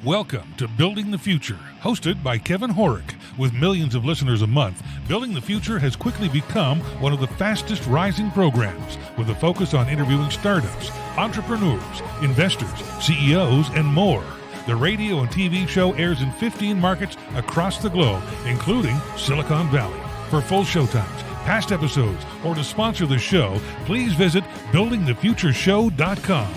Welcome to Building the Future, hosted by Kevin Horick. With millions of listeners a month, Building the Future has quickly become one of the fastest rising programs, with a focus on interviewing startups, entrepreneurs, investors, CEOs, and more. The radio and TV show airs in 15 markets across the globe, including Silicon Valley. For full showtimes, past episodes, or to sponsor the show, please visit buildingthefutureshow.com.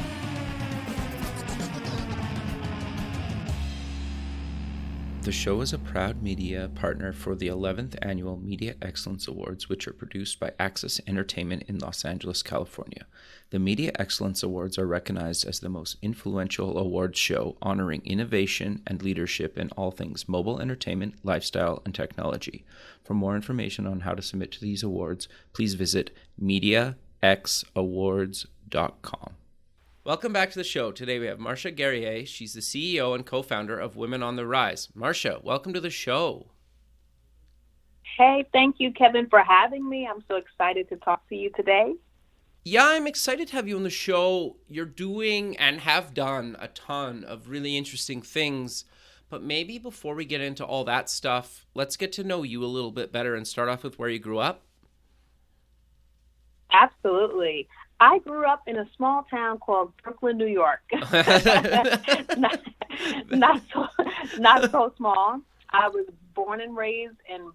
The show is a proud media partner for the 11th Annual Media Excellence Awards, which are produced by Access Entertainment in Los Angeles, California. The Media Excellence Awards are recognized as the most influential awards show honoring innovation and leadership in all things mobile entertainment, lifestyle, and technology. For more information on how to submit to these awards, please visit MediaXAwards.com. Welcome back to the show. Today we have Marsha Guerrier. She's the CEO and co-founder of Women on the Rise. Marsha, welcome to the show. Hey, thank you, Kevin, for having me. I'm so excited to talk to you today. Yeah, I'm excited to have you on the show. You're doing and have done a ton of really interesting things. But maybe before we get into all that stuff, let's get to know you a little bit better and start off with where you grew up. Absolutely. I grew up in a small town called Brooklyn, New York. not so small. I was born and raised in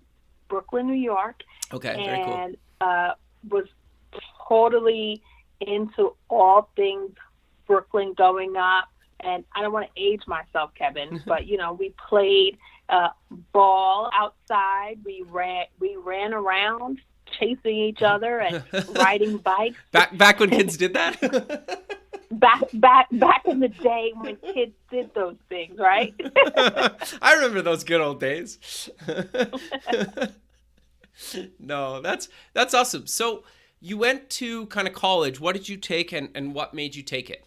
Brooklyn, New York. Okay, very cool. And was totally into all things Brooklyn growing up. And I don't want to age myself, Kevin, but, we played ball outside. We ran around, chasing each other and riding bikes. Back when kids did that? back in the day when kids did those things, right? I remember those good old days. No, that's awesome. So you went to kind of college. What did you take and what made you take it?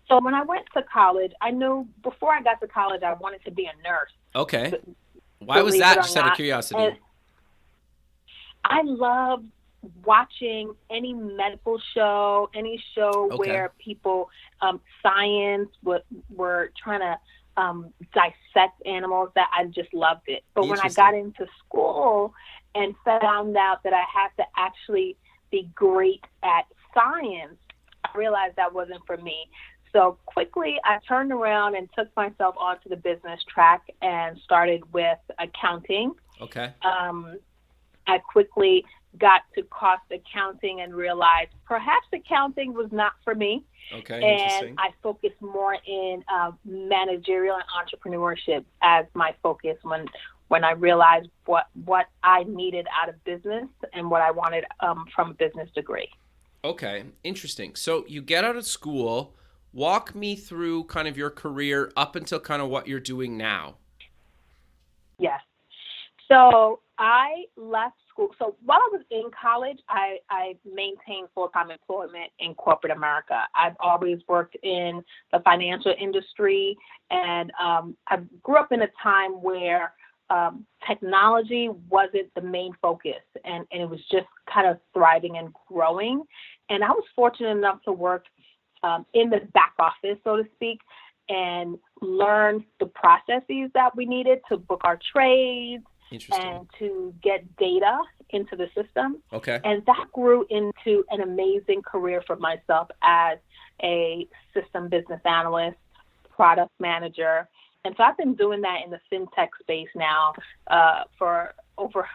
So when I went to college, I knew before I got to college, I wanted to be a nurse. Okay. Why was that, just out of curiosity? And I love watching any medical show, any show where people, science, were trying to dissect animals. That I just loved it. But when I got into school and found out that I had to actually be great at science, I realized that wasn't for me. So quickly, I turned around and took myself onto the business track and started with accounting. Okay. I quickly got to cost accounting and realized perhaps accounting was not for me. Okay, interesting. And I focused more in managerial and entrepreneurship as my focus when I realized what I needed out of business and what I wanted from a business degree. Okay, interesting. So you get out of school. Walk me through kind of your career up until kind of what you're doing now. Yes. So I left school. So while I was in college, I maintained full-time employment in corporate America. I've always worked in the financial industry, and I grew up in a time where technology wasn't the main focus, and it was just kind of thriving and growing. And I was fortunate enough to work in the back office, so to speak, and learn the processes that we needed to book our trades and to get data into the system. Okay. And that grew into an amazing career for myself as a system business analyst, product manager. And so I've been doing that in the fintech space now for over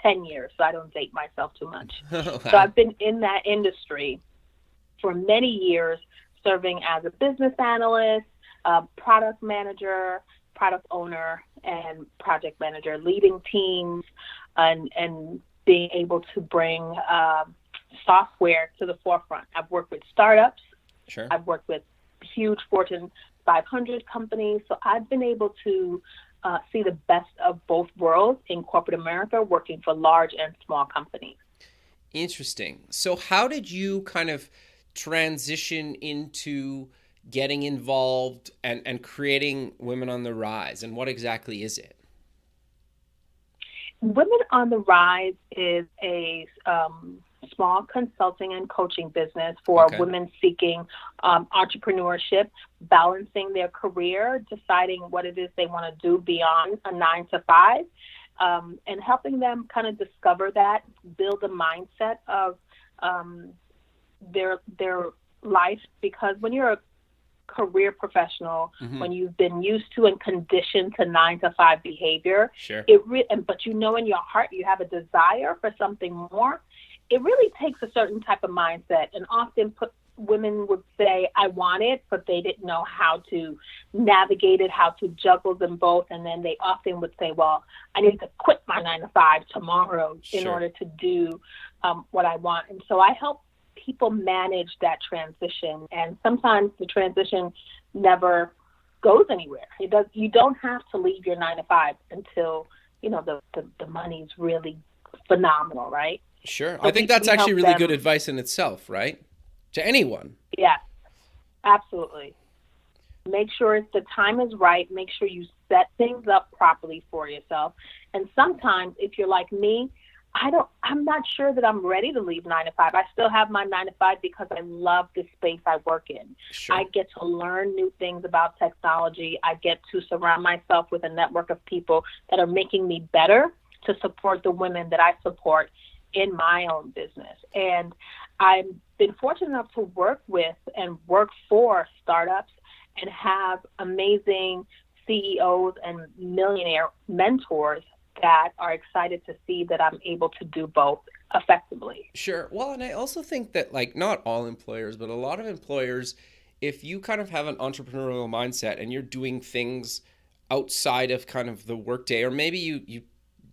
10 years, so I don't date myself too much. Wow. So I've been in that industry for many years, serving as a business analyst, product manager, product owner, and project manager, leading teams and being able to bring software to the forefront. I've worked with startups. Sure. I've worked with huge Fortune 500 companies. So I've been able to see the best of both worlds in corporate America, working for large and small companies. Interesting. So how did you kind of transition into getting involved and creating Women on the Rise, and what exactly is it? Women on the Rise is a small consulting and coaching business for Okay. women seeking entrepreneurship, balancing their career, deciding what it is they want to do beyond a 9 to 5, and helping them kind of discover that, build a mindset of their life. Because when you're a career professional, when you've been used to and conditioned to 9 to 5 behavior, Sure. but you know in your heart you have a desire for something more, it really takes a certain type of mindset. And often women would say, I want it, but they didn't know how to navigate it, how to juggle them both. And then they often would say, well, I need to quit my 9 to 5 tomorrow in Sure. order to do what I want. And so I help people manage that transition. And sometimes the transition never goes anywhere. You don't have to leave your 9 to 5 until, the money's really phenomenal, right? Sure. So I think that's we actually help really them. good advice in itself, right? To anyone. Yes, absolutely. Make sure the time is right. Make sure you set things up properly for yourself. And sometimes if you're like me, I'm not sure that I'm ready to leave 9 to 5. I still have my 9 to 5 because I love the space I work in. Sure. I get to learn new things about technology. I get to surround myself with a network of people that are making me better to support the women that I support in my own business. And I've been fortunate enough to work with and work for startups and have amazing CEOs and millionaire mentors that are excited to see that I'm able to do both effectively. Sure. Well, and I also think that, like, not all employers, but a lot of employers, if you kind of have an entrepreneurial mindset and you're doing things outside of kind of the workday, or maybe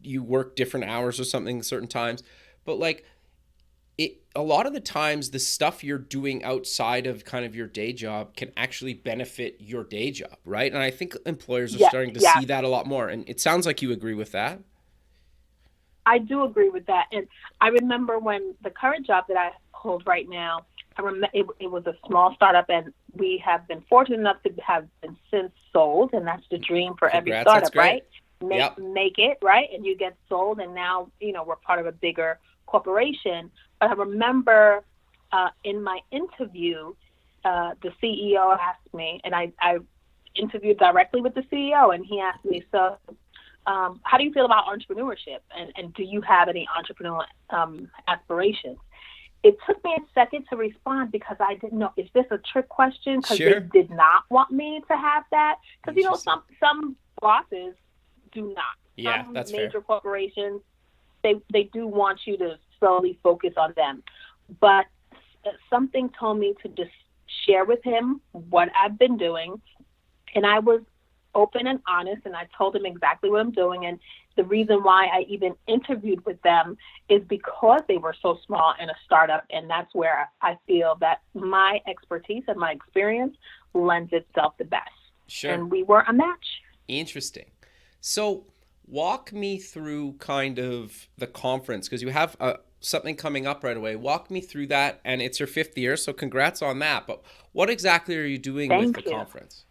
you work different hours or something certain times, but like a lot of the times the stuff you're doing outside of kind of your day job can actually benefit your day job, right? And I think employers are starting to see that a lot more. And it sounds like you agree with that. I do agree with that. And I remember when the current job that I hold right now, it was a small startup, and we have been fortunate enough to have been since sold, and that's the dream for every startup, right? Make it, right? And you get sold, and now, we're part of a bigger corporation. But I remember in my interview, the CEO asked me, and I interviewed directly with the CEO, and he asked me, so how do you feel about entrepreneurship? And do you have any entrepreneurial aspirations? It took me a second to respond because I didn't know, is this a trick question? Because Sure. they did not want me to have that. Because, some bosses do not. Yeah, some that's major fair. corporations, they do want you to solely focus on them. But something told me to just share with him what I've been doing. And I was open and honest, and I told him exactly what I'm doing. And the reason why I even interviewed with them is because they were so small in a startup. And that's where I feel that my expertise and my experience lends itself the best. Sure. And we were a match. Interesting. So walk me through kind of the conference, because you have something coming up right away. Walk me through that, and it's your 5th year, so congrats on that. But what exactly are you doing with the conference?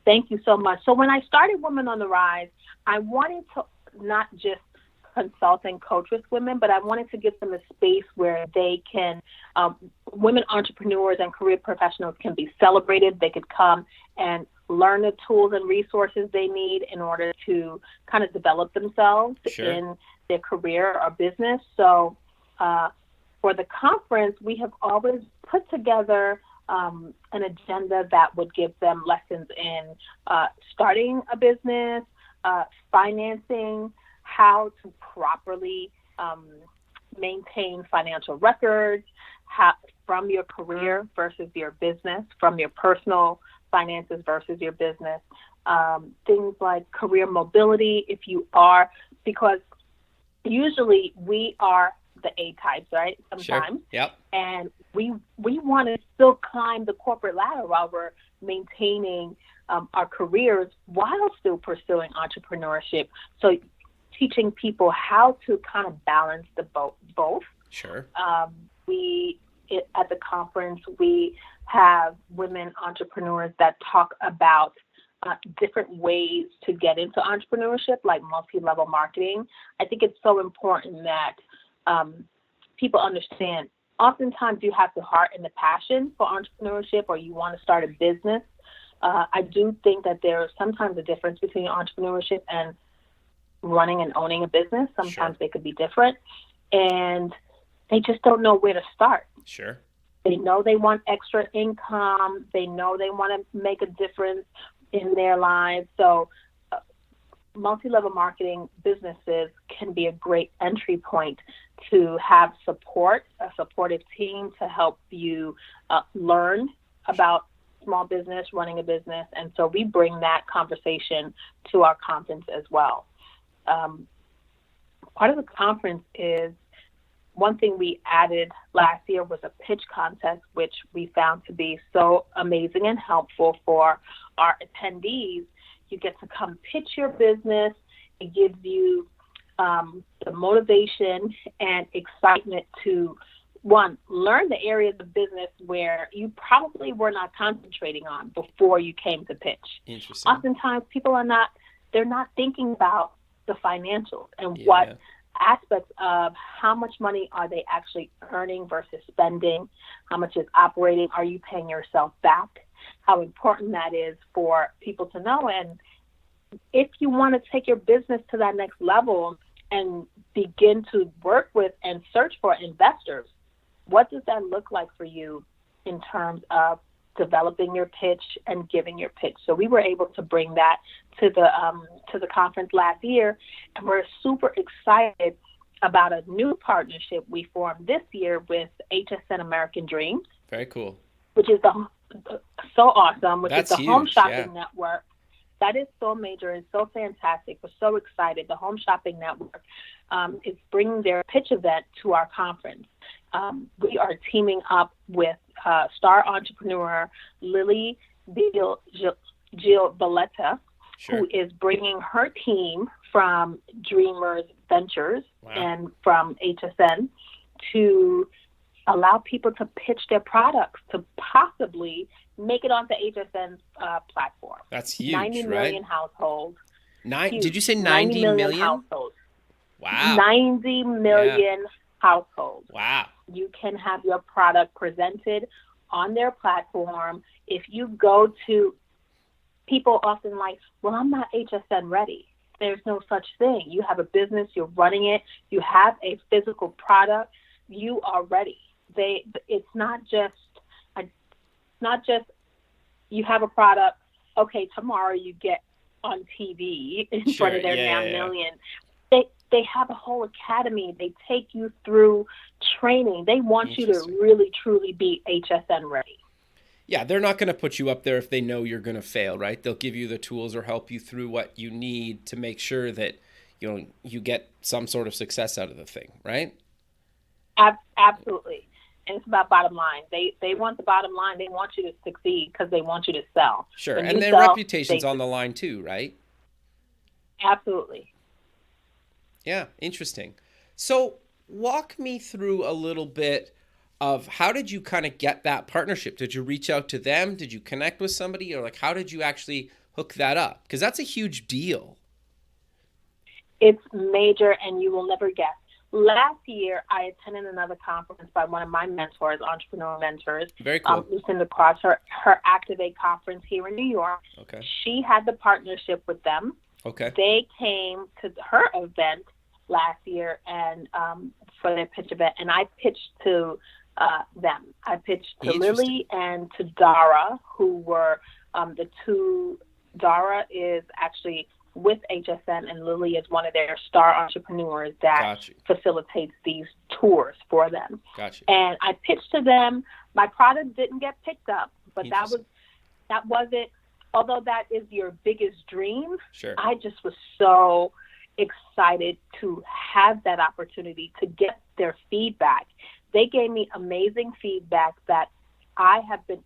Thank you so much. So when I started Women on the Rise, I wanted to not just consult and coach with women, but I wanted to give them a space where they can, women entrepreneurs and career professionals can be celebrated. They could come and learn the tools and resources they need in order to kind of develop themselves in their career or business. So for the conference, we have always put together an agenda that would give them lessons in starting a business, financing, how to properly maintain financial records, from your career versus your business, from your personal finances versus your business, things like career mobility, because usually we are the A types, right? Sometimes. Sure. Yep. And we want to still climb the corporate ladder while we're maintaining our careers while still pursuing entrepreneurship. So teaching people how to kind of balance the both. Sure. At the conference, we have women entrepreneurs that talk about different ways to get into entrepreneurship, like multi-level marketing. I think it's so important that people understand, oftentimes you have the heart and the passion for entrepreneurship, or you want to start a business. I do think that there is sometimes a difference between entrepreneurship and running and owning a business. Sometimes they could be different, and they just don't know where to start. Sure. They know they want extra income. They know they want to make a difference in their lives. So multi-level marketing businesses can be a great entry point to have support, a supportive team to help you learn about small business, running a business. And so we bring that conversation to our conference as well. Part of the conference is, one thing we added last year was a pitch contest, which we found to be so amazing and helpful for our attendees. You get to come pitch your business. It gives you the motivation and excitement to, one, learn the areas of business where you probably were not concentrating on before you came to pitch. Interesting. Oftentimes people they're not thinking about the financials and what aspects of how much money are they actually earning versus spending, how much is operating, are you paying yourself back, how important that is for people to know. And if you want to take your business to that next level and begin to work with and search for investors, what does that look like for you in terms of developing your pitch and giving your pitch? So we were able to bring that to the conference last year, and we're super excited about a new partnership we formed this year with HSN American Dreams. Very cool. Which is so awesome, which That's is the huge, home shopping network. That is so major and so fantastic. We're so excited. The Home Shopping Network is bringing their pitch event to our conference. We are teaming up with star entrepreneur Lili Valletta, who is bringing her team from Dreamers Ventures and from HSN to allow people to pitch their products to possibly make it onto HSN's platform. That's huge, 90 million households. Did you say 90 million households? Wow. 90 million households. Wow. You can have your product presented on their platform. If you go to, people often like, well, I'm not HSN ready. There's no such thing. You have a business, you're running it, you have a physical product, you are ready. It's not just you have a product, okay, tomorrow you get on TV in front of their million. They have a whole academy. They take you through training. They want you to really, truly be HSN ready. Yeah, they're not going to put you up there if they know you're going to fail, right? They'll give you the tools or help you through what you need to make sure that you get some sort of success out of the thing, right? Absolutely. And it's about bottom line. They want the bottom line. They want you to succeed because they want you to sell. Sure, and their reputation's on the line too, right? Absolutely. Yeah, interesting. So walk me through a little bit of how did you kind of get that partnership? Did you reach out to them? Did you connect with somebody? Or how did you actually hook that up? Because that's a huge deal. It's major, and you will never guess. Last year, I attended another conference by one of my mentors, entrepreneur mentors. Very cool. Lucinda Cross, her Activate conference here in New York. Okay. She had the partnership with them. Okay. They came to her event last year and for their pitch event, and I pitched to them. I pitched to Lili and to Dara, who were the two. Dara is actually with HSN, and Lili is one of their star entrepreneurs that facilitates these tours for them. And I pitched to them. My product didn't get picked up, but that wasn't, although that is your biggest dream, I just was so excited to have that opportunity to get their feedback. They gave me amazing feedback that I have been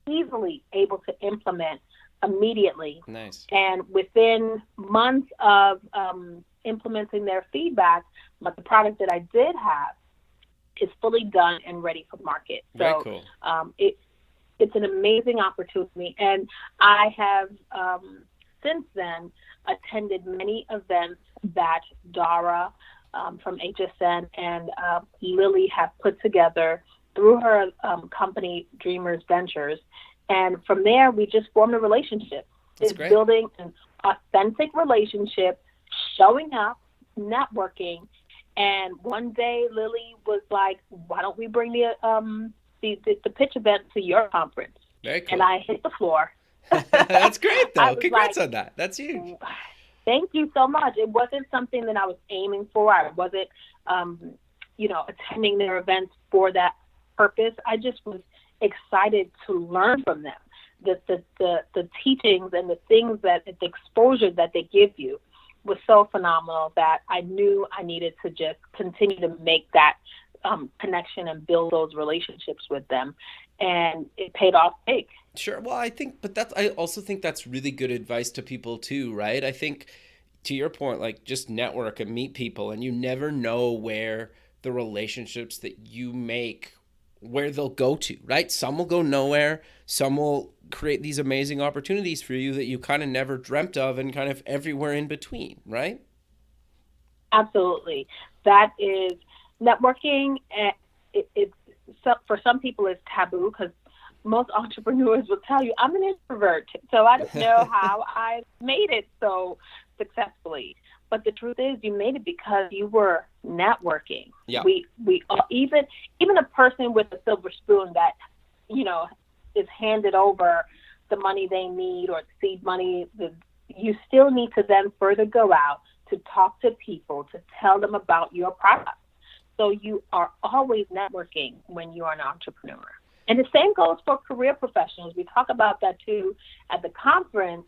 easily able to implement immediately. Nice. And within months of implementing their feedback, but the product that I did have is fully done and ready for market. Very cool. It's an amazing opportunity. And I have since then attended many events that Dara from HSN and Lili have put together through her company, Dreamers Ventures. And from there, we just formed a relationship. That's It's great. building an authentic relationship, showing up, networking. And one day, Lili was like, "Why don't we bring the pitch event to your conference?" Very cool. And I hit the floor. That's great, I though. was Congrats like, on that. That's huge. Thank you so much. It wasn't something that I was aiming for. I wasn't, attending their events for that purpose. I just was excited to learn from them. The teachings and the things that the exposure that they give you was so phenomenal that I knew I needed to just continue to make that connection and build those relationships with them. And it paid off big. Sure. Well, I also think that's really good advice to people too, right? I think to your point, like just network and meet people, and you never know where the relationships that you make, where they'll go to, right? Some will go nowhere. Some will create these amazing opportunities for you that you kind of never dreamt of, and kind of everywhere in between, right? Absolutely. That is networking. For some people it's taboo because most entrepreneurs will tell you, I'm an introvert, so I don't know how I made it so successfully. But the truth is, you made it because you were networking. Yeah. We even a person with a silver spoon that, is handed over the money they need or seed money, you still need to then further go out to talk to people, to tell them about your product. So you are always networking when you are an entrepreneur. And the same goes for career professionals. We talk about that too at the conference.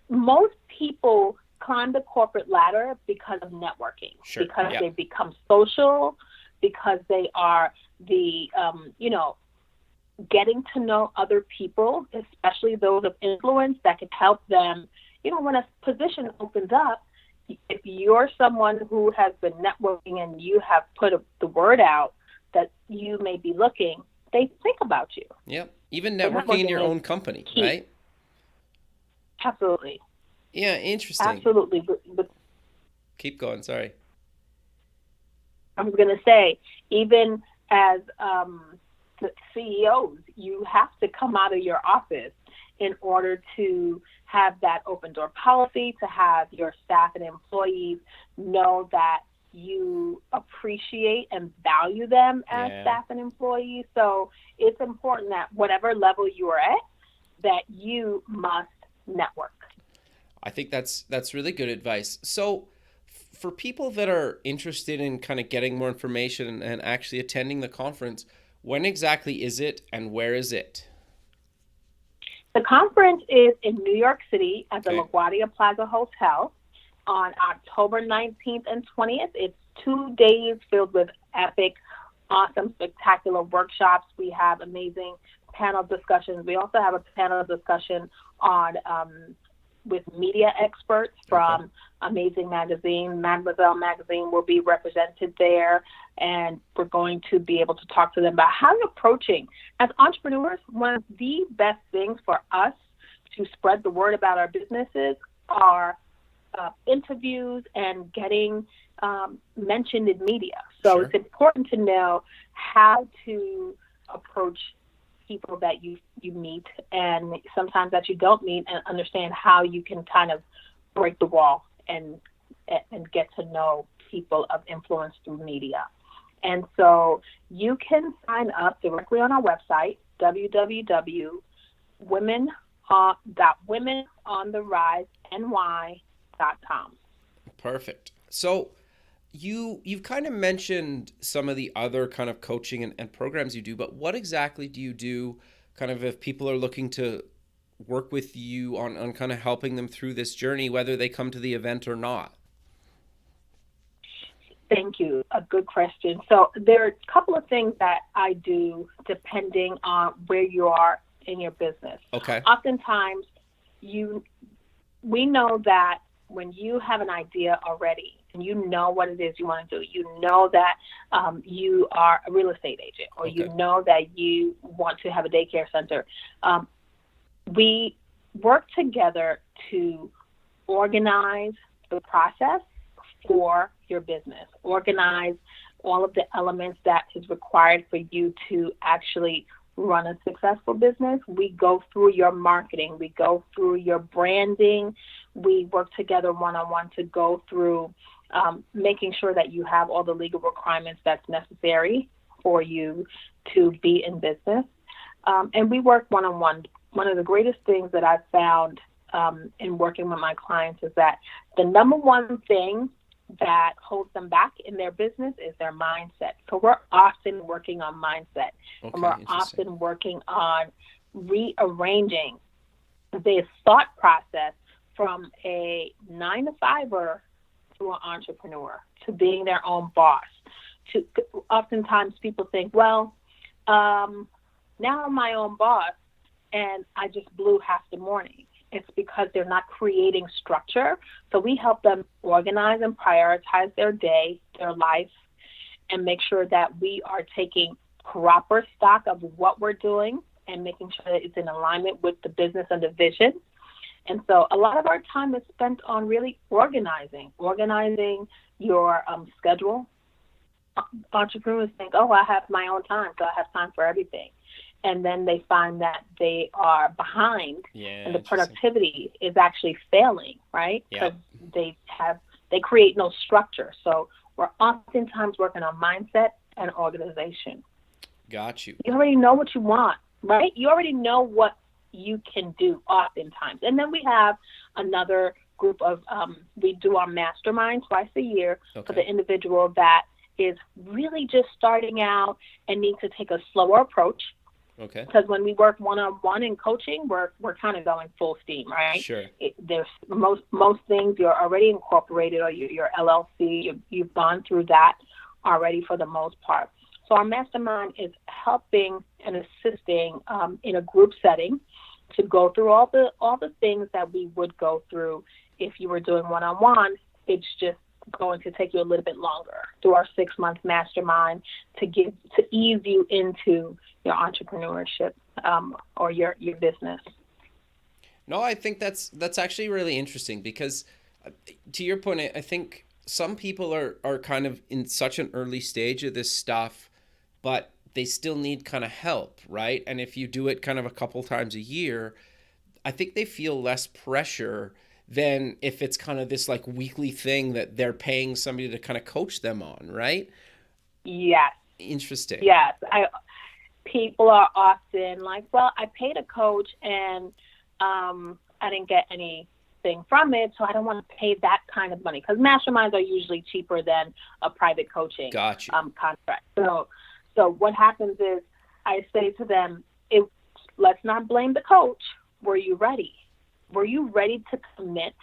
Most people climb the corporate ladder because of networking, Sure. because Yeah. they become social, because they are getting to know other people, especially those of influence that can help them. When a position opens up, if you're someone who has been networking and you have put the word out that you may be looking, they think about you. Yep. Even networking in your own company, key. right? Absolutely. Yeah, interesting. Absolutely. But Keep going, sorry. I was going to say, even as the CEOs, you have to come out of your office in order to have that open door policy, to have your staff and employees know that you appreciate and value them as staff and employees. So it's important that whatever level you are at, that you must network. I think that's really good advice. So for people that are interested in kind of getting more information and actually attending the conference, when exactly is it and where is it? The conference is in New York City at the Okay. LaGuardia Plaza Hotel on October 19th and 20th. It's 2 days filled with epic, awesome, spectacular workshops. We have amazing panel discussions. We also have a panel discussion on with media experts from Amazing Magazine. Mademoiselle Magazine will be represented there, and we're going to be able to talk to them about how you're approaching. As entrepreneurs, one of the best things for us to spread the word about our businesses are interviews and getting mentioned in media. So Sure. It's important to know how to approach people that you meet, and sometimes that you don't meet, and understand how you can kind of break the wall and get to know people of influence through media. And so you can sign up directly on our website, www.womenontheriseNY.com. Perfect. So you've kind of mentioned some of the other kind of coaching and programs you do, but what exactly do you do kind of if people are looking to work with you on kind of helping them through this journey, whether they come to the event or not? Thank you. A good question. So there are a couple of things that I do depending on where you are in your business. Okay. Oftentimes, we know that when you have an idea already and you know what it is you want to do, you know that you are a real estate agent, or you know that you want to have a daycare center. We work together to organize the process for your business. Organize all of the elements that is required for you to actually run a successful business. We go through your marketing. We go through your branding. We work together one-on-one to go through making sure that you have all the legal requirements that's necessary for you to be in business. And we work one-on-one. One of the greatest things that I've found in working with my clients is that the number one thing that holds them back in their business is their mindset. So we're often working on mindset. Okay, and we're often working on rearranging the thought process from a 9-to-5er to an entrepreneur, to being their own boss. Oftentimes people think, well, now I'm my own boss and I just blew half the morning. It's because they're not creating structure. So we help them organize and prioritize their day, their life, and make sure that we are taking proper stock of what we're doing and making sure that it's in alignment with the business and the vision. And so a lot of our time is spent on really organizing your schedule. Entrepreneurs think, oh, I have my own time, so I have time for everything. And then they find that they are behind, and the productivity is actually failing, right? Because they create no structure. So we're oftentimes working on mindset and organization. Got you. You already know what you want, right? You already know what you can do oftentimes. And then we have another group of, we do our mastermind twice a year for the individual that is really just starting out and needs to take a slower approach. Okay. Because when we work one-on-one in coaching, we're kind of going full steam, right? Sure. There's most things you're already incorporated, or your LLC, you've gone through that already for the most part. So our mastermind is helping and assisting in a group setting to go through all the things that we would go through if you were doing one-on-one. It's just going to take you a little bit longer through our 6-month mastermind to ease you into your entrepreneurship or your business. No, I think that's actually really interesting because to your point, I think some people are kind of in such an early stage of this stuff, but they still need kind of help, right? And if you do it kind of a couple times a year, I think they feel less pressure than if it's kind of this like weekly thing that they're paying somebody to kind of coach them on, right? Yes. Interesting. Yes. People are often like, well, I paid a coach and I didn't get anything from it, so I don't want to pay that kind of money, because masterminds are usually cheaper than a private coaching contract. So what happens is I say to them, let's not blame the coach. Were you ready? Were you ready to commit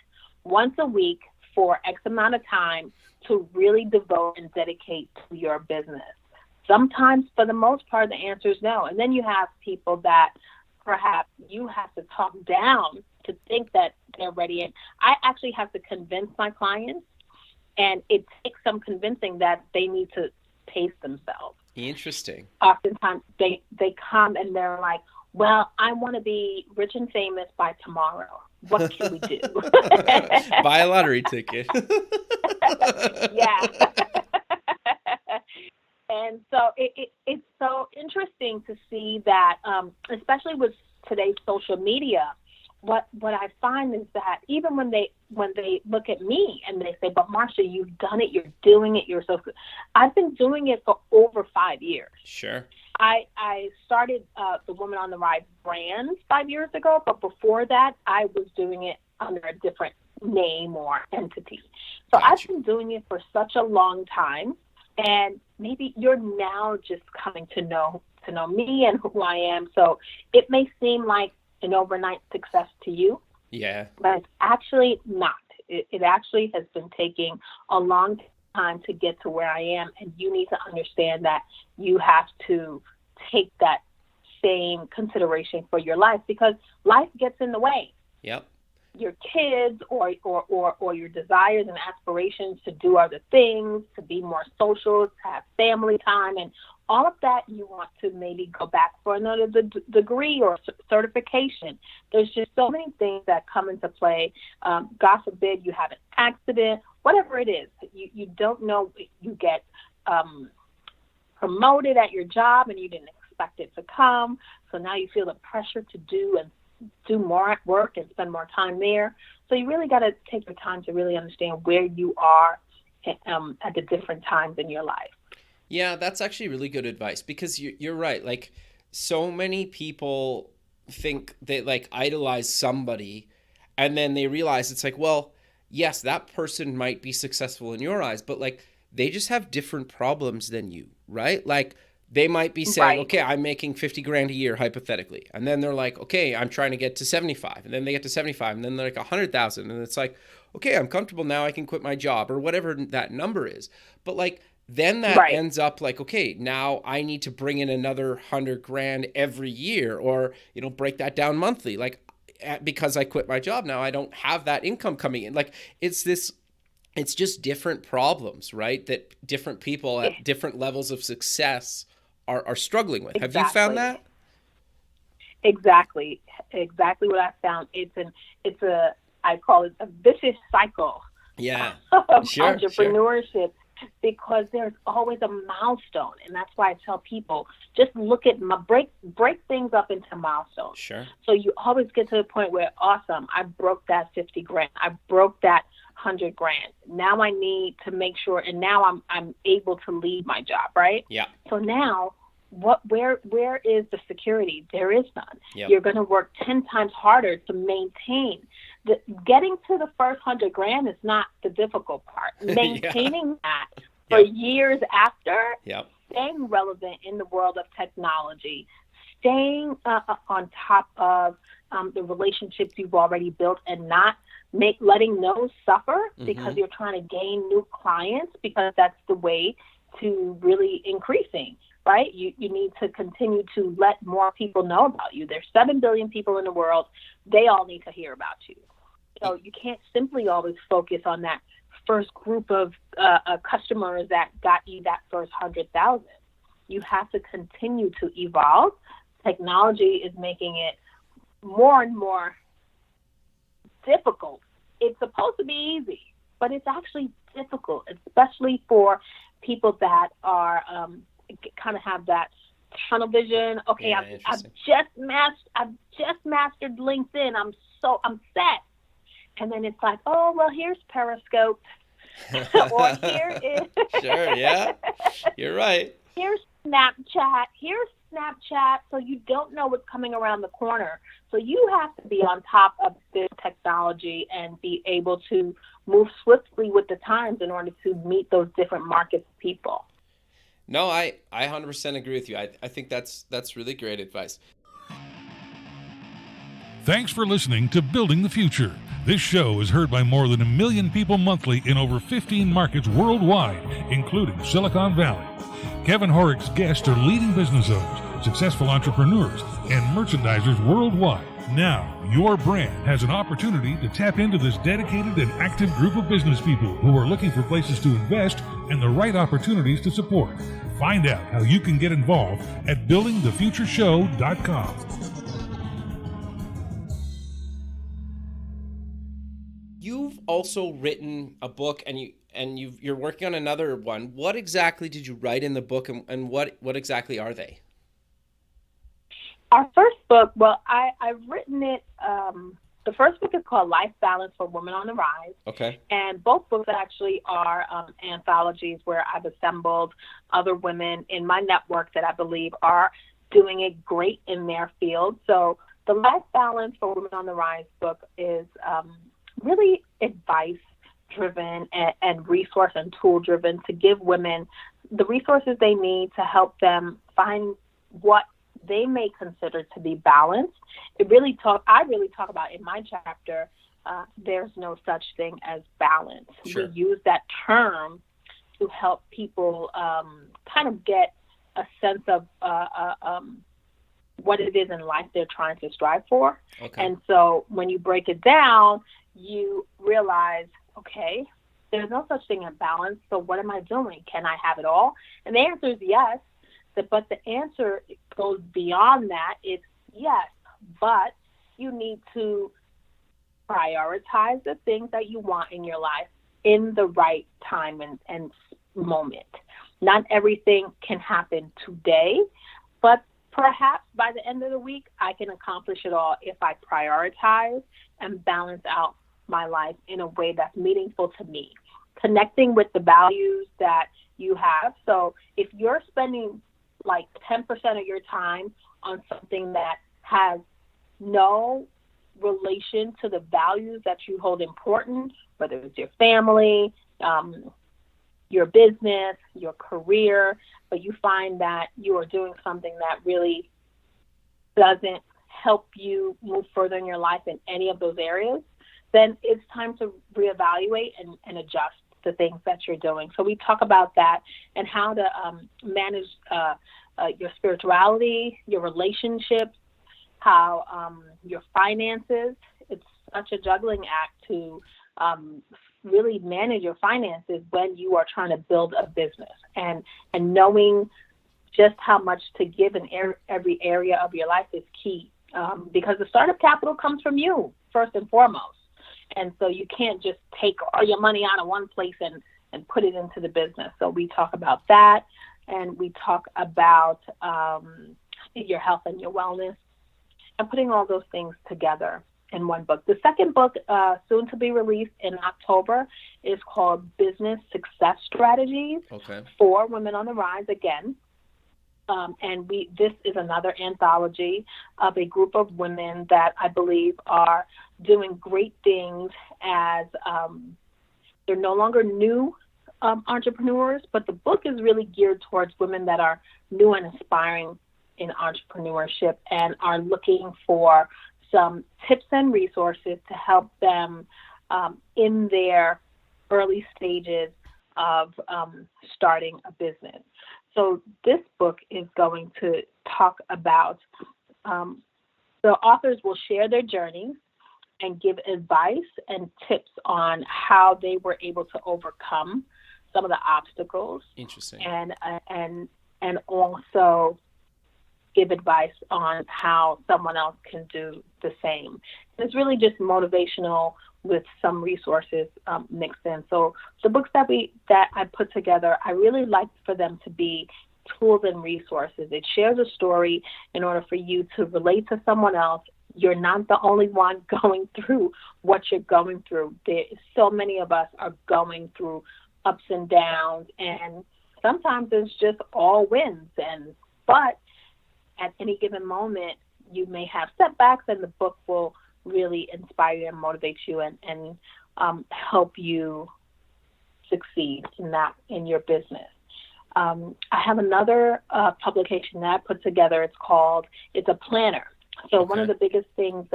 once a week for X amount of time to really devote and dedicate to your business? Sometimes, for the most part, the answer is no. And then you have people that perhaps you have to talk down to think that they're ready. And I actually have to convince my clients, and it takes some convincing that they need to pace themselves. Interesting. Oftentimes they come and they're like, well, I want to be rich and famous by tomorrow. What can we do? Buy a lottery ticket. Yeah. And so it's so interesting to see that, especially with today's social media, what I find is that even when they look at me and they say, but Marsha, you've done it, you're doing it, you're so good. I've been doing it for over 5 years. Sure. I started the Woman on the Rise brand 5 years ago, but before that, I was doing it under a different name or entity. So Gotcha. I've been doing it for such a long time, and maybe you're now just coming to know me and who I am. So it may seem like an overnight success to you. Yeah. But it's actually not. It actually has been taking a long time to get to where I am, and you need to understand that you have to take that same consideration for your life, because life gets in the way. Yep. Your kids or your desires and aspirations to do other things, to be more social, to have family time, and all of that, you want to maybe go back for another degree or certification. There's just so many things that come into play. God forbid you have an accident whatever it is. You don't know, you get promoted at your job and you didn't expect it to come. So now you feel the pressure to do more work and spend more time there. So you really got to take your time to really understand where you are at the different times in your life. Yeah, that's actually really good advice, because you're right. Like, so many people think they like idolize somebody, and then they realize it's like, well, yes, that person might be successful in your eyes, but like they just have different problems than you, right? Like, they might be saying, okay, I'm making 50 grand a year, hypothetically. And then they're like, okay, I'm trying to get to 75. And then they get to 75, and then they're like 100,000. And it's like, okay, I'm comfortable now, I can quit my job, or whatever that number is. But like, then that ends up like, okay, now I need to bring in another 100 grand every year, or, break that down monthly. Like, because I quit my job now, I don't have that income coming in. Like, it's just different problems, right? That different people at different levels of success are struggling with. Have you found that? Exactly what I found. I call it a vicious cycle. Yeah, of entrepreneurship, because there's always a milestone, and that's why I tell people, just look at break things up into milestones. Sure. So you always get to the point where, awesome, I broke that 50 grand, I broke that 100 grand. Now I need to make sure, and now I'm able to leave my job, right? Yeah. So now, where is the security? There is none. Yep. You're going to work 10 times harder to maintain. Getting to the first 100 grand is not the difficult part. Maintaining that for years after, staying relevant in the world of technology, staying on top of the relationships you've already built, and not letting those suffer because you're trying to gain new clients, because that's the way to really increasing, right? You need to continue to let more people know about you. There's 7 billion people in the world. They all need to hear about you. So you can't simply always focus on that first group of customers that got you that first 100,000. You have to continue to evolve. Technology is making it more and more difficult. It's supposed to be easy, but it's actually difficult, especially for people that are kind of have that tunnel vision. Okay, I've just mastered LinkedIn. I'm set. And then it's like, oh, well, here's Periscope. Or here is Sure, yeah. You're right. Here's Snapchat. So you don't know what's coming around the corner. So you have to be on top of this technology and be able to move swiftly with the times in order to meet those different markets of people. No, I 100% agree with you. I think that's really great advice. Thanks for listening to Building the Future. This show is heard by more than 1 million people monthly in over 15 markets worldwide, including Silicon Valley. Kevin Horick's guests are leading business owners, successful entrepreneurs, and merchandisers worldwide. Now, your brand has an opportunity to tap into this dedicated and active group of business people who are looking for places to invest and the right opportunities to support. Find out how you can get involved at buildingthefutureshow.com. You've also written a book, and you're working on another one. What exactly did you write in the book, and what exactly are they? Our first book, well, I've written it. The first book is called Life Balance for Women on the Rise. Okay. And both books actually are anthologies where I've assembled other women in my network that I believe are doing it great in their field. So the Life Balance for Women on the Rise book is really advice-driven and resource and tool-driven to give women the resources they need to help them find what they may consider to be balanced. I really talk about in my chapter, there's no such thing as balance. Sure. We use that term to help people kind of get a sense of what it is in life they're trying to strive for. Okay. And so when you break it down, you realize, okay, there's no such thing as balance, so what am I doing? Can I have it all? And the answer is yes, but the answer goes beyond that. It's yes, but you need to prioritize the things that you want in your life in the right time and moment. Not everything can happen today, but perhaps by the end of the week, I can accomplish it all if I prioritize and balance out my life in a way that's meaningful to me, connecting with the values that you have. So if you're spending like 10% of your time on something that has no relation to the values that you hold important, whether it's your family, your business, your career, but you find that you are doing something that really doesn't help you move further in your life in any of those areas, then it's time to reevaluate and adjust the things that you're doing. So we talk about that and how to manage your spirituality, your relationships, how your finances. It's such a juggling act to really manage your finances when you are trying to build a business, and knowing just how much to give in every area of your life is key, because the startup capital comes from you first and foremost. And so you can't just take all your money out of one place and put it into the business. So we talk about that, and we talk about your health and your wellness, and putting all those things together in one book. The second book, soon to be released in October, is called Business Success Strategies for Women on the Rise again. And this is another anthology of a group of women that I believe are doing great things as they're no longer new entrepreneurs, but the book is really geared towards women that are new and aspiring in entrepreneurship and are looking for some tips and resources to help them in their early stages of starting a business. So this book is going to talk about, the authors will share their journey and give advice and tips on how they were able to overcome some of the obstacles. Interesting. And also give advice on how someone else can do the same. And it's really just motivational with some resources mixed in. So the books that I put together, I really like for them to be tools and resources. It shares a story in order for you to relate to someone else. You're not the only one going through what you're going through. So many of us are going through ups and downs, and sometimes it's just all wins. But at any given moment, you may have setbacks, and the book will really inspire you and motivate you and help you succeed in your business. I have another publication that I put together. It's a planner. So one of the biggest things,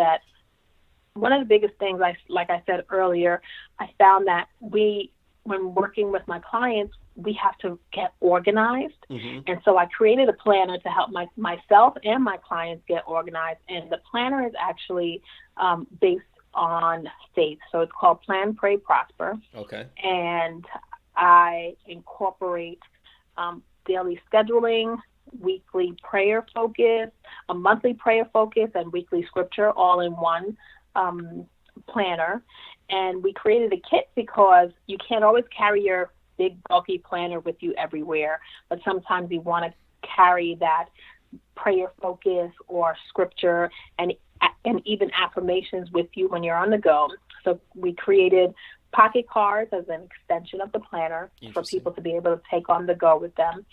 like I said earlier, I found that when working with my clients, we have to get organized. Mm-hmm. And so I created a planner to help myself and my clients get organized. And the planner is actually based on faith. So it's called Plan, Pray, Prosper. Okay. And I incorporate daily scheduling, weekly prayer focus, a monthly prayer focus, and weekly scripture all in one planner. And we created a kit because you can't always carry your big bulky planner with you everywhere, but sometimes you want to carry that prayer focus or scripture and even affirmations with you when you're on the go. So we created pocket cards as an extension of the planner for people to be able to take on the go with them.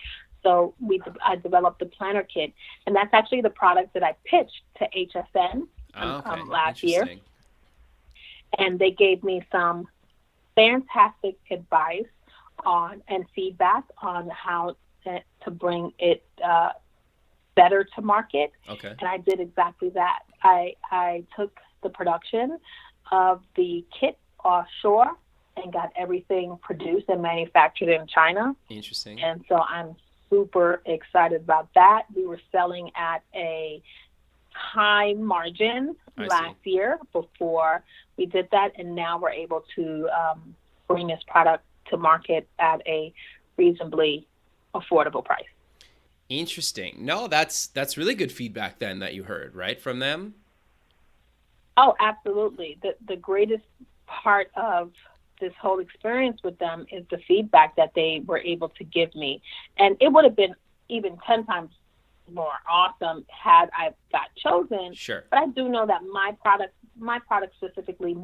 So I developed the planner kit, and that's actually the product that I pitched to HSN last year. And they gave me some fantastic advice and feedback on how to bring it better to market. Okay. And I did exactly that. I took the production of the kit offshore and got everything produced and manufactured in China. Interesting. And so I'm super excited about that. We were selling at a high margin last year before we did that, and now we're able to bring this product to market at a reasonably affordable price. Interesting. No, that's really good feedback then that you heard, right, from them? Oh, absolutely. The greatest part of this whole experience with them is the feedback that they were able to give me. And it would have been even 10 times more awesome had I got chosen. Sure. But I do know that my product specifically,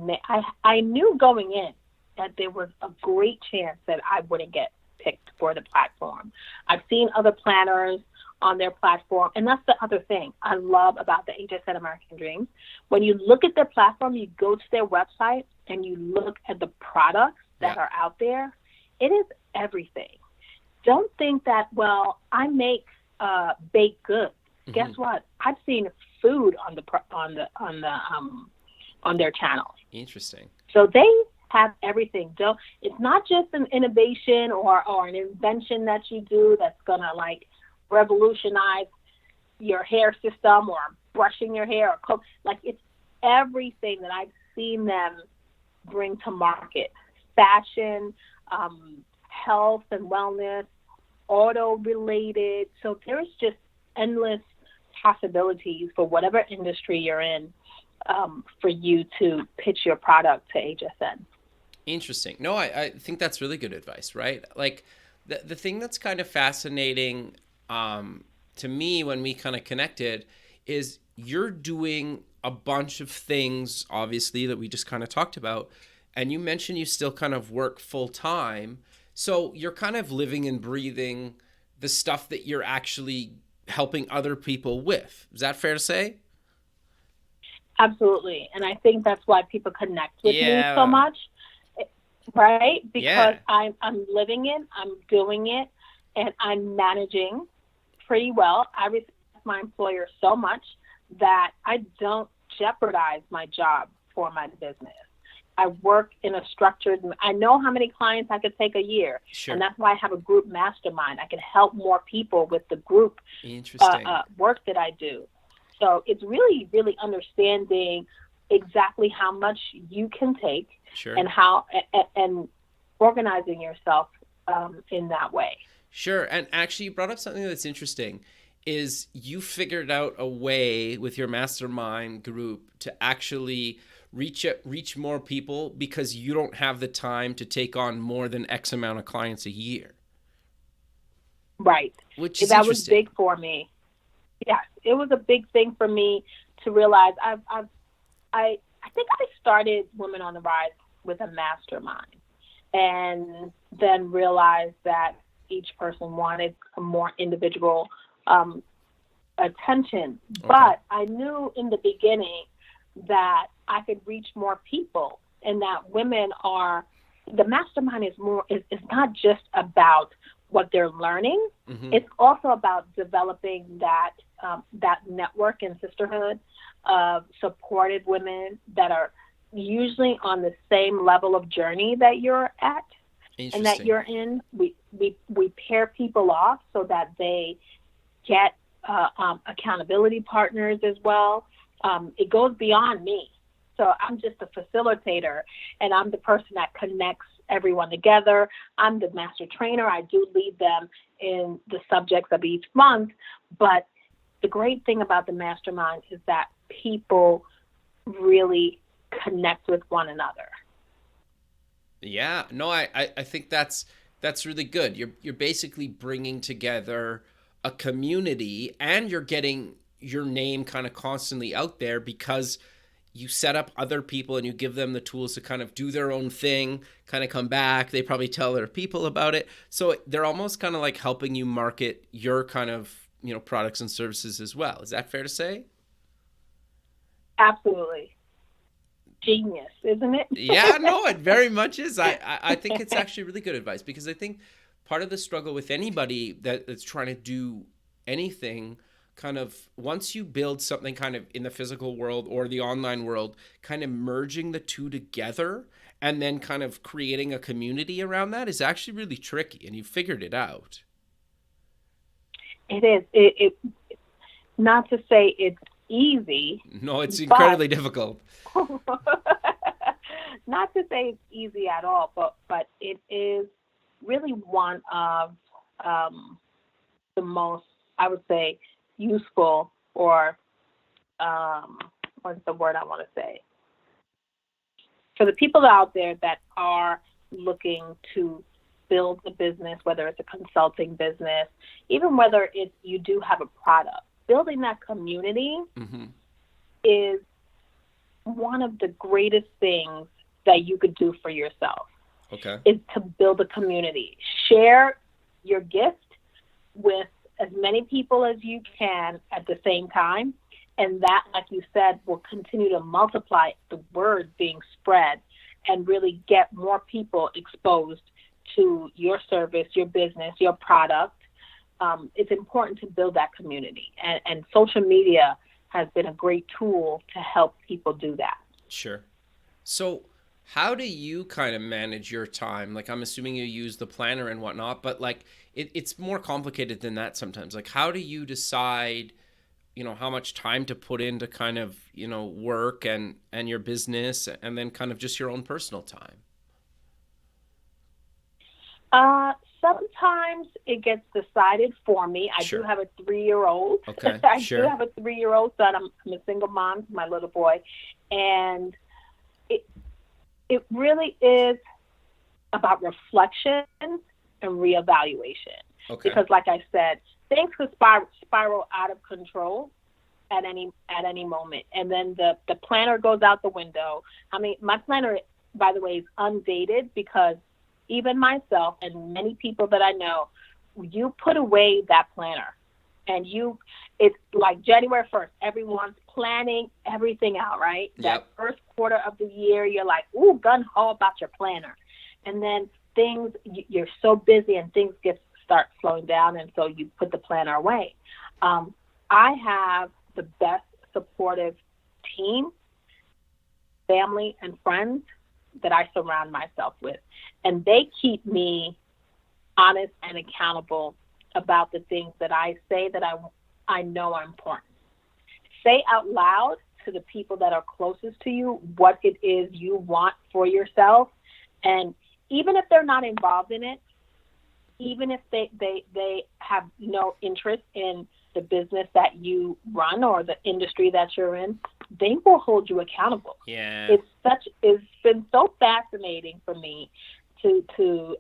I knew going in that there was a great chance that I wouldn't get picked for the platform. I've seen other planners on their platform, and that's the other thing I love about the HSN American Dreams. When you look at their platform, you go to their website and you look at the products that are out there, it is everything. Don't think that, well, I make baked goods. Mm-hmm. Guess what? I've seen food on their channel. Interesting. So they have everything. It's not just an innovation or an invention that you do that's gonna like revolutionize your hair system or brushing your hair or like it's everything that I've seen them bring to market. Fashion, health and wellness, auto related. So there's just endless possibilities for whatever industry you're in, for you to pitch your product to HSN. Interesting. No, I think that's really good advice, right? Like the thing that's kind of fascinating to me when we kind of connected is you're doing a bunch of things, obviously, that we just kind of talked about. And you mentioned you still kind of work full time. So you're kind of living and breathing the stuff that you're actually helping other people with. Is that fair to say? Absolutely. And I think that's why people connect with me so much, right? Because I'm living it, I'm doing it, and I'm managing pretty well. I respect my employer so much that I don't jeopardize my job for my business. I work in a structured, I know how many clients I could take a year. Sure. And that's why I have a group mastermind. I can help more people with the group work that I do. So it's really, really understanding exactly how much you can take. Sure. And organizing yourself in that way. Sure. And actually, you brought up something that's interesting, is you figured out a way with your mastermind group to actually reach more people because you don't have the time to take on more than X amount of clients a year. Right. Which is that was big for me. Yes, it was a big thing for me to realize. I think I started Women on the Rise with a mastermind, and then realized that each person wanted a more individual attention. Okay. But I knew in the beginning that I could reach more people, and that the mastermind is not just about what they're learning. Mm-hmm. It's also about developing that network and sisterhood of supported women that are usually on the same level of journey that you're at and that you're in. We pair people off so that they get accountability partners as well. It goes beyond me. So I'm just a facilitator, and I'm the person that connects everyone together. I'm the master trainer. I do lead them in the subjects of each month. But the great thing about the mastermind is that people really connect with one another. Yeah, no, I think that's really good. You're basically bringing together a community, and you're getting your name kind of constantly out there because you set up other people and you give them the tools to kind of do their own thing, kind of come back. They probably tell their people about it. So they're almost kind of like helping you market your kind of, products and services as well. Is that fair to say? Absolutely. Genius, isn't it? Yeah, no, it very much is. I think it's actually really good advice, because I think part of the struggle with anybody that's trying to do anything, kind of once you build something kind of in the physical world or the online world, kind of merging the two together and then kind of creating a community around that is actually really tricky, and you figured it out. It is. It not to say it's easy. No, it's incredibly difficult. Not to say it's easy at all, but it is really one of the most, I would say, useful, or what's the word I want to say? for the people out there that are looking to build a business, whether it's a consulting business, even whether it's you do have a product, building that community is one of the greatest things that you could do for yourself. Okay. Is to build a community. Share your gift with as many people as you can at the same time. And that, like you said, will continue to multiply the word being spread and really get more people exposed to your service, your business, your product. It's important to build that community. And social media has been a great tool to help people do that. Sure. So how do you kind of manage your time? Like, I'm assuming you use the planner and whatnot, but like it's more complicated than that sometimes. Like, how do you decide, how much time to put into kind of, work and your business and then kind of just your own personal time? Sometimes it gets decided for me. I do have a 3-year-old. Okay, I sure. do have a 3-year-old son. I'm a single mom to my little boy. And it really is about reflection and reevaluation. Okay. Because like I said, things could spiral out of control at any moment. And then the planner goes out the window. I mean, my planner, by the way, is undated because even myself and many people that I know, you put away that planner and it's like January 1st, everyone's planning everything out, right? Yep. That first quarter of the year, you're like, ooh, gun-ho about your planner. And then you're so busy and things start slowing down, and so you put the planner away. I have the best supportive team, family, and friends that I surround myself with. And they keep me honest and accountable about the things that I say that I know are important. Say out loud to the people that are closest to you what it is you want for yourself. And even if they're not involved in it, even if they have no interest in the business that you run or the industry that you're in, they will hold you accountable. Yeah. It's been so fascinating for me to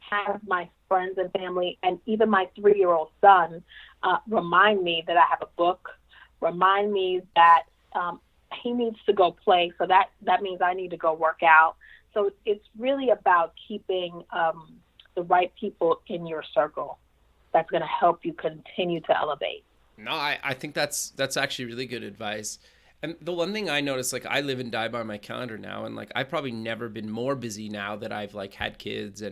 have my friends and family and even my 3-year-old son remind me that I have a book, remind me that he needs to go play. So that means I need to go work out. So it's really about keeping the right people in your circle that's going to help you continue to elevate. No, I think that's actually really good advice. And the one thing I noticed, like, I live and die by my calendar now, and like I've probably never been more busy now that I've like had kids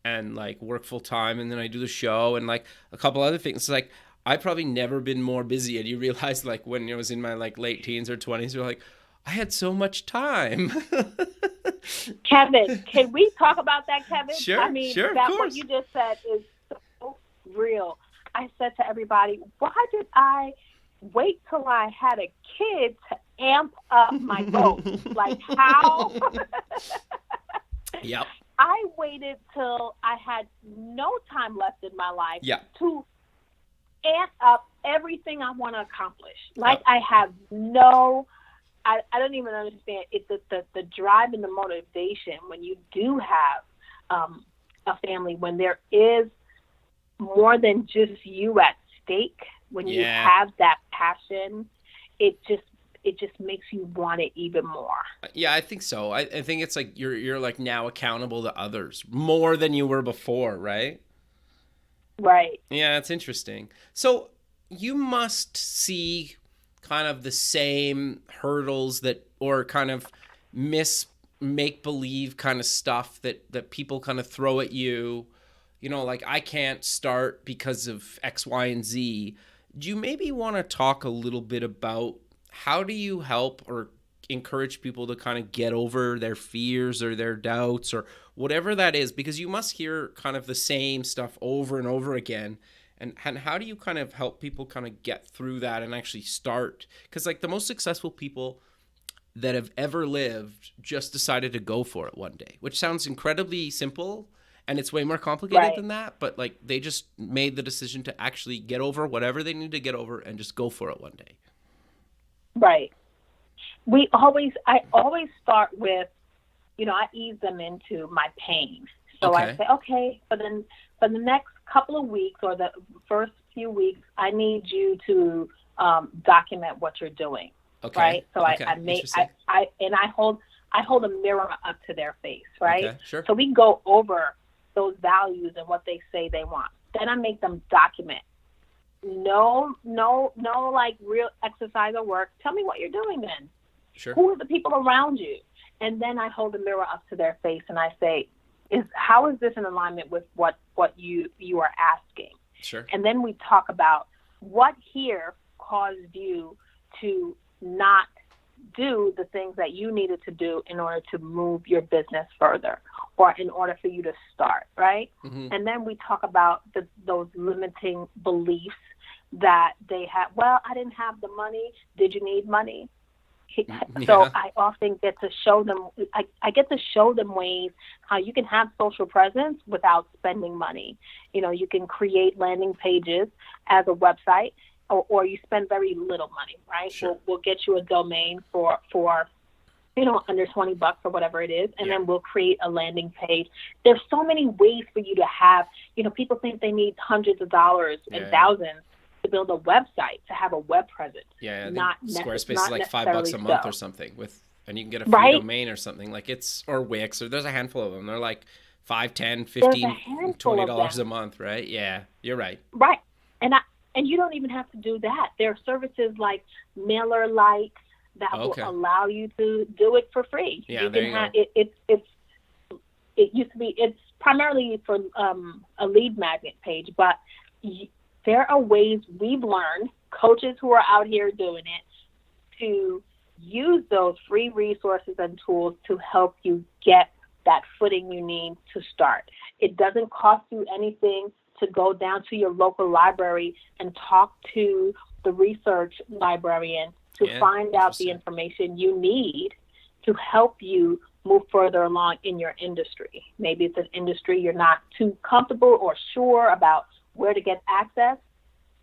and like work full time, and then I do the show and like a couple other things. It's like I've probably never been more busy. And you realize, like, when I was in my like late teens or 20s, you're like, I had so much time. Kevin, can we talk about that, Kevin? Sure, I mean, sure, that of course. what you just said is so real. I said to everybody, why did I wait till I had a kid to amp up my goals? Like, how? Yep. I waited till I had no time left in my life to amp up everything I want to accomplish. Like, I have I don't even understand. It's the drive and the motivation when you do have a family, when there is more than just you at stake, when you have that passion, it just makes you want it even more. Yeah, I think so. I think it's like you're like now accountable to others more than you were before, right? Right. Yeah, it's interesting. So you must see kind of the same hurdles or kind of make-believe kind of stuff that people kind of throw at you. Like, I can't start because of X, Y, and Z. Do you maybe want to talk a little bit about how do you help or encourage people to kind of get over their fears or their doubts or whatever that is? Because you must hear kind of the same stuff over and over again. And how do you kind of help people kind of get through that and actually start? Because like the most successful people that have ever lived just decided to go for it one day, which sounds incredibly simple. And it's way more complicated than that. But like they just made the decision to actually get over whatever they need to get over and just go for it one day. Right. I always start with, I ease them into my pain. So Okay. I say, okay, for the next couple of weeks or the first few weeks, I need you to document what you're doing. Okay. Right. So Okay. I hold a mirror up to their face. Right. Okay. Sure. So we go over those values and what they say they want. Then I make them document. No, like real exercise or work. Tell me what you're doing then. Sure. Who are the people around you? And then I hold the mirror up to their face and I say, how is this in alignment with what you are asking? Sure. And then we talk about what here caused you to not do the things that you needed to do in order to move your business further or in order for you to start, right? Mm-hmm. And then we talk about those limiting beliefs that they have. Well, I didn't have the money. Did you need money? Yeah. So I often get to show them, I get to show them ways how you can have social presence without spending money. You can create landing pages as a website or you spend very little money, right? Sure. We'll get you a domain for under $20 or whatever it is, and then we'll create a landing page. There's so many ways for you to have, people think they need hundreds of dollars and thousands to build a website, to have a web presence. Yeah, not Squarespace is not like $5 a month so. or something and you can get a free Right? domain or something or Wix, or there's a handful of them. They're like $5, $10, There's a $15, handful of $20 a them. month, right? Yeah, you're right. Right. And you don't even have to do that. There are services like MailerLite that will allow you to do it for free. Yeah, there you go. It used to be, it's primarily for a lead magnet page, but there are ways we've learned, coaches who are out here doing it, to use those free resources and tools to help you get that footing you need to start. It doesn't cost you anything to go down to your local library and talk to the research librarian to find out the information you need to help you move further along in your industry. Maybe it's an industry you're not too comfortable or sure about where to get access.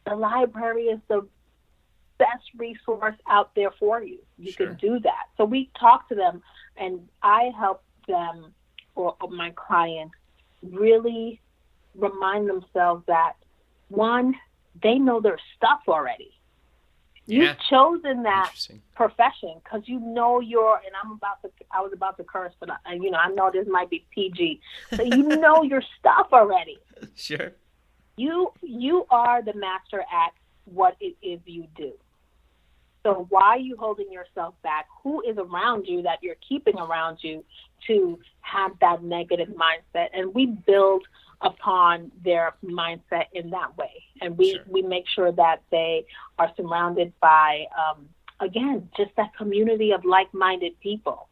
The library is the best resource out there for you. You can do that. So we talk to them, and I help them or my clients really remind themselves that, one, they know their stuff already. You've chosen that profession because you know and I was about to curse, but I know this might be PG, but you know your stuff already. Sure. You are the master at what it is you do. So why are you holding yourself back? Who is around you that you're keeping around you to have that negative mindset? And we build upon their mindset in that way. And we make sure that they are surrounded by, again, just that community of like-minded people.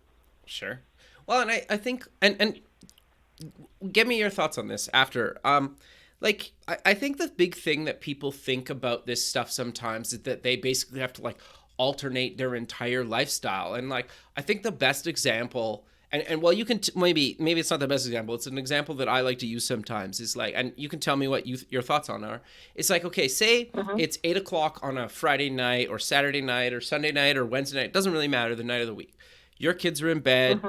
Sure. Well, and I think, and give me your thoughts on this after. I think the big thing that people think about this stuff sometimes is that they basically have to alternate their entire lifestyle. And I think the best example, and well, you can maybe it's not the best example. It's an example that I like to use sometimes. Is and you can tell me what your thoughts on are. It's okay, say it's 8:00 on a Friday night or Saturday night or Sunday night or Wednesday night. It doesn't really matter the night of the week. Your kids are in bed.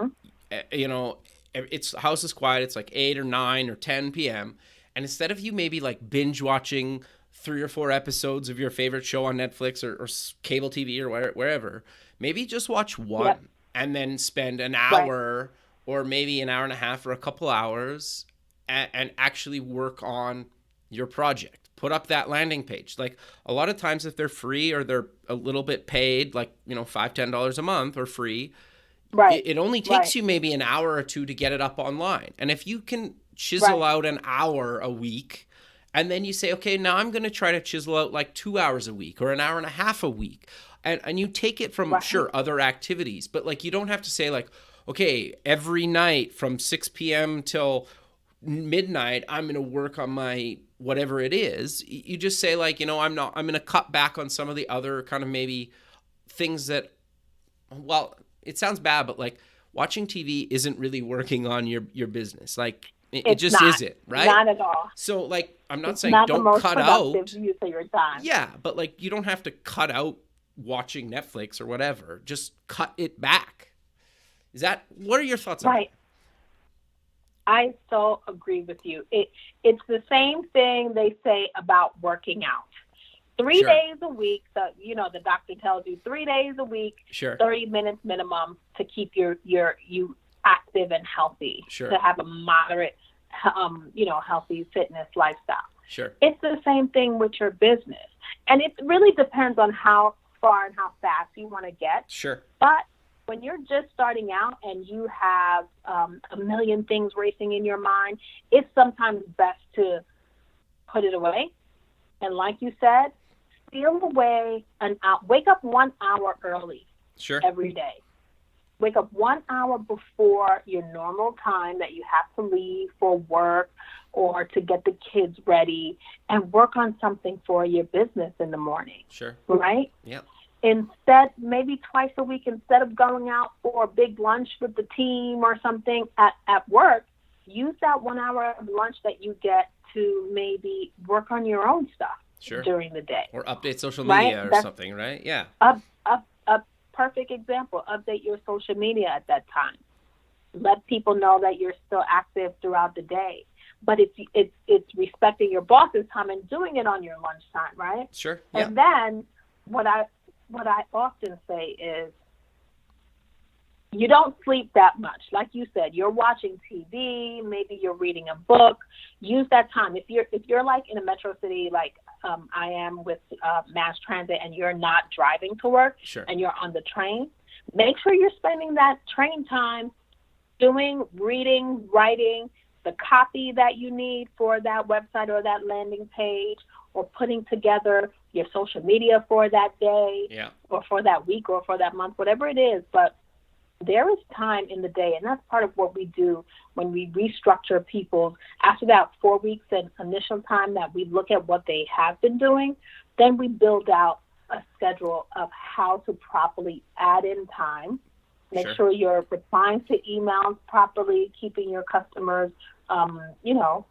It's house is quiet. It's 8 or 9 or 10 p.m. And instead of you maybe binge watching 3 or 4 episodes of your favorite show on Netflix or cable TV or wherever, maybe just watch one and then spend an hour or maybe an hour and a half or a couple hours and actually work on your project. Put up that landing page. A lot of times if they're free or they're a little bit paid, $5, $10 a month or free, it only takes you maybe an hour or two to get it up online. And if you can chisel out an hour a week, and then you say, okay, now I'm going to try to chisel out 2 hours a week or an hour and a half a week. And you take it from, other activities. But you don't have to say okay, every night from 6 p.m. till midnight, I'm going to work on my whatever it is. You just say I'm going to cut back on some of the other kind of maybe things that, well, it sounds bad, but watching TV isn't really working on your business. It just isn't, right? Not at all. So, I'm not it's saying not don't the most cut productive out. use of your time. Yeah, but you don't have to cut out watching Netflix or whatever. Just cut it back. What are your thoughts on that? Right. I so agree with you. It's the same thing they say about working out. 3 Sure. days a week, the doctor tells you 3 days a week, Sure. 30 minutes minimum to keep you active and healthy, Sure. to have a moderate, healthy fitness lifestyle. Sure. It's the same thing with your business. And it really depends on how far and how fast you want to get. Sure. But when you're just starting out and you have a million things racing in your mind, it's sometimes best to put it away. And like you said, steal away wake up 1 hour early. Sure. Every day. Wake up 1 hour before your normal time that you have to leave for work or to get the kids ready, and work on something for your business in the morning. Sure. Right? Yeah. Instead, maybe twice a week, instead of going out for a big lunch with the team or something at work, use that 1 hour of lunch that you get to maybe work on your own stuff. Sure. During the day. Or update social media or something, right? Yeah. A perfect example, update your social media at that time. Let people know that you're still active throughout the day. But it's respecting your boss's time and doing it on your lunchtime, right? Sure. Yeah. And then what I often say is, you don't sleep that much. Like you said, you're watching TV, maybe you're reading a book. Use that time. If you're like in a metro city, like I am with mass transit, and you're not driving to work, Sure. and you're on the train, make sure you're spending that train time reading, writing the copy that you need for that website or that landing page, or putting together your social media for that day, Yeah. or for that week, or for that month, whatever it is. But there is time in the day, and that's part of what we do when we restructure people. After that 4 weeks and initial time that we look at what they have been doing, then we build out a schedule of how to properly add in time. Make Sure. sure you're replying to emails properly, keeping your customers,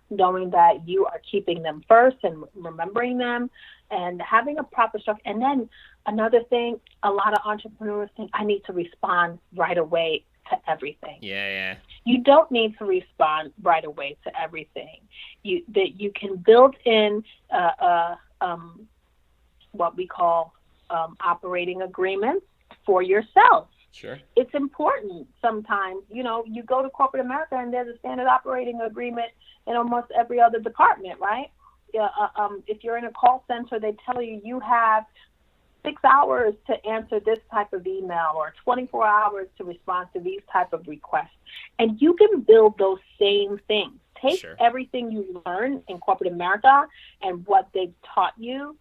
knowing that you are keeping them first and remembering them, and having a proper structure. And then another thing, a lot of entrepreneurs think, I need to respond right away to everything. Yeah. You don't need to respond right away to everything. You can build in what we call operating agreements for yourself. Sure. It's important sometimes. You go to corporate America and there's a standard operating agreement in almost every other department, right? If you're in a call center, they tell you have 6 hours to answer this type of email, or 24 hours to respond to these type of requests. And you can build those same things. Take Sure. everything you learn in corporate America and what they've taught you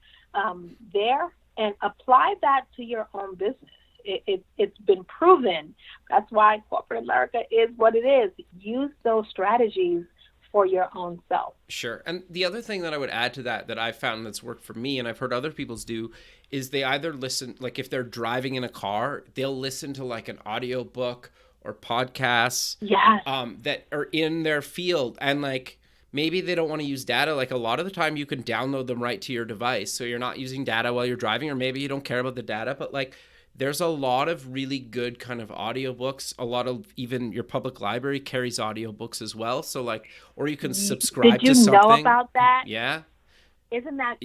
there, and apply that to your own business. It's been proven. That's why corporate America is what it is. Use those strategies for your own self. Sure. And the other thing that I would add to that I found that's worked for me, and I've heard other people's do, is they either listen, like if they're driving in a car, they'll listen to like an audio book or podcasts Yes. that are in their field. And like, maybe they don't want to use data. Like a lot of the time you can download them right to your device. So you're not using data while you're driving, or maybe you don't care about the data, but like, there's a lot of really good kind of audiobooks. A lot of, even your public library carries audiobooks as well. So like, or you can subscribe to something. Did you know about that? Yeah. Isn't that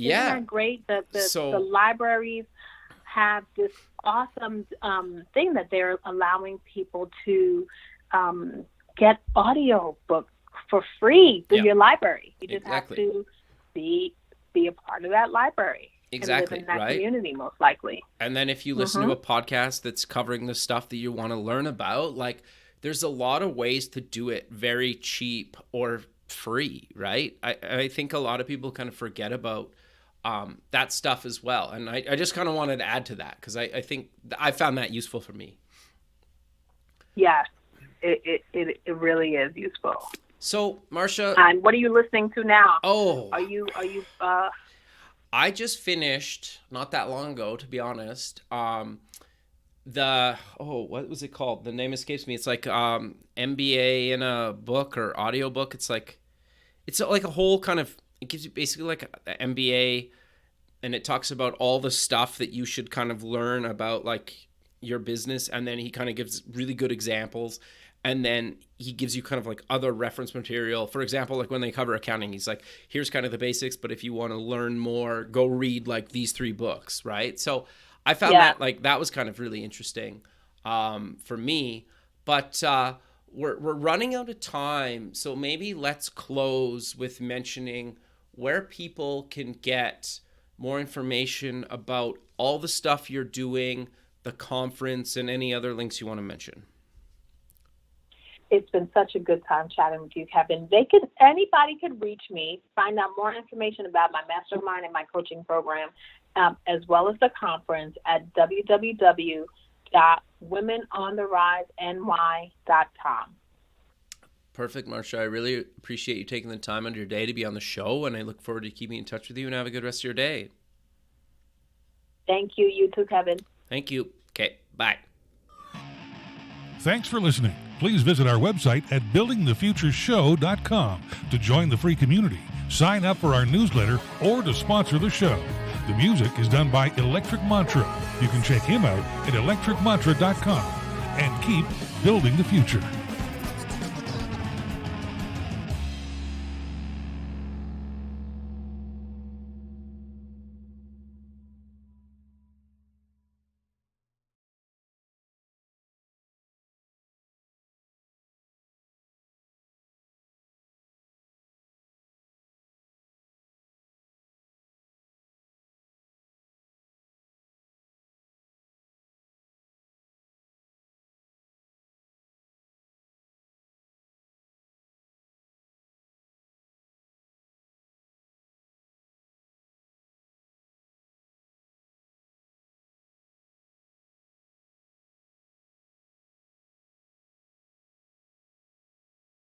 great? The libraries have this awesome thing that they're allowing people to get audio books for free through your library. You just have to be a part of that library. Exactly, and live in that right? community, most likely. And then if you listen to a podcast that's covering the stuff that you want to learn about, like there's a lot of ways to do it very cheap or free, right? I think a lot of people kind of forget about that stuff as well. And I just kind of wanted to add to that because I think I found that useful for me. Yes, it really is useful. So, Marsha. And what are you listening to now? Oh. Are you I just finished not that long ago, to be honest. What was it called? The name escapes me. It's like MBA in a book or audio book. It's like a whole kind of, it gives you basically like an MBA it talks about all the stuff that you should kind of learn about like your business. And then he kind of gives really good examples. And then he gives you kind of like other reference material. For example, like when they cover accounting, he's like, here's kind of the basics, but if you want to learn more, go read like these 3 books, right? So I found that like that was kind of really interesting for me. But we're running out of time. So maybe let's close with mentioning where people can get more information about all the stuff you're doing, the conference, and any other links you want to mention. It's been such a good time chatting with you, Kevin. Anybody could reach me, find out more information about my mastermind and my coaching program, as well as the conference at www.womenontheriseny.com. Perfect, Marsha. I really appreciate you taking the time out of your day to be on the show, and I look forward to keeping in touch with you, and have a good rest of your day. Thank you. You too, Kevin. Thank you. Okay, bye. Thanks for listening. Please visit our website at buildingthefutureshow.com to join the free community, sign up for our newsletter, or to sponsor the show. The music is done by Electric Mantra. You can check him out at electricmantra.com and keep building the future.